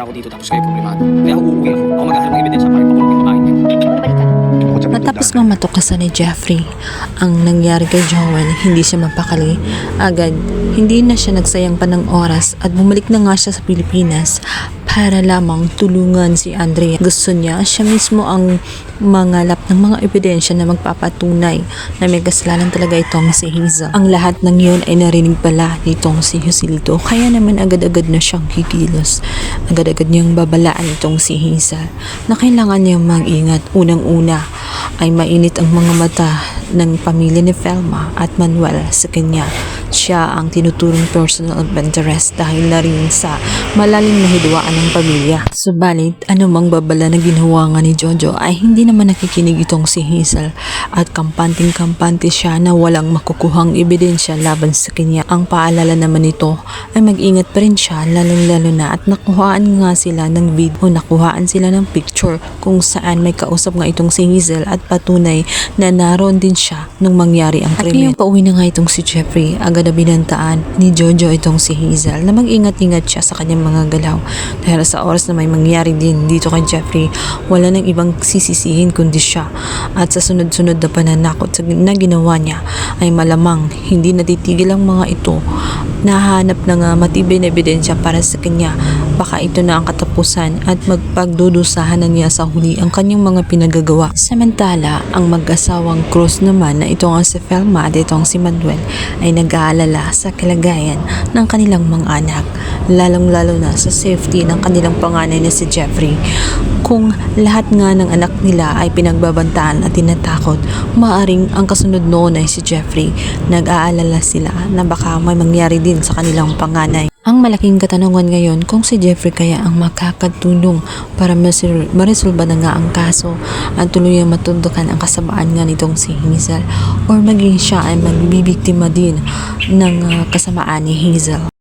ako dito tapos kayo problemado. Kaya ako uuwi ako. Ako maghahanap ng ebidensya para makulong yung babae niya. Matapos ngang matuklasan ni Jeffrey ang nangyari kay Joel, hindi siya mapakali. Agad, hindi na siya nagsayang pa ng oras at bumalik na nga siya sa Pilipinas para lamang tulungan si Andrea. Gusto niya, siya mismo ang mangalap ng mga ebidensya na magpapatunay na may kasalanan talaga itong si Hazel. Ang lahat ng yun ay narinig pala nitong si Joselito, kaya naman agad-agad na siyang kikilos. Agad-agad niyang babalaan itong si Hazel na kailangan niyang mag-ingat. Unang-una ay mainit ang mga mata ng pamilya ni Velma at Manuel sa kanya. Siya ang tinuturong personal of interest dahil na rin sa malalim na hidwaan ng pamilya. Subalit, anumang babala na ginawa nga ni Jojo ay hindi naman nakikinig itong si Hazel at kampanting-kampante siya na walang makukuhang ebidensya laban sa kanya. Ang paalala naman nito ay mag-ingat pa rin siya lalong-lalo na at nakuhaan nga sila ng video, nakuhaan sila ng picture kung saan may kausap nga itong si Hazel at patunay na naroon din siya nung mangyari ang krimen. At ngayong pauwi na nga itong si Jeffrey, agad na binantaan ni Jojo itong si Hazel na mag-ingat-ingat siya sa kanyang mga galaw. Dahil sa oras na may mangyari din dito kay Jeffrey, wala nang ibang sisisihin kundi siya. At sa sunod-sunod na pananakot na ginawa niya ay malamang hindi natitigil ang mga ito. Nahanap na nga matibay na ebidensya para sa kanya. Baka ito na ang katapusan at magpagdudusahan na niya sa huli ang kanyang mga pinagagawa. Samantala, ang mag-asawang Cruz naman na ito nga si Velma at itong si Manuel ay nag-aalala sa kalagayan ng kanilang mga anak, lalong-lalo na sa safety ng kanilang panganay na si Jeffrey. Kung lahat nga ng anak nila ay pinagbabantaan at tinatakot, maaring ang kasunod noon ay si Jeffrey. Nag-aalala sila na baka may mangyari din sa kanilang panganay. Ang malaking katanungan ngayon kung si Jeffrey kaya ang makakatulong para maresolba na nga ang kaso at tuluyang matundukan ang kasamaan nga nitong si Hazel, or maging siya ay magbibiktima din ng kasamaan ni Hazel.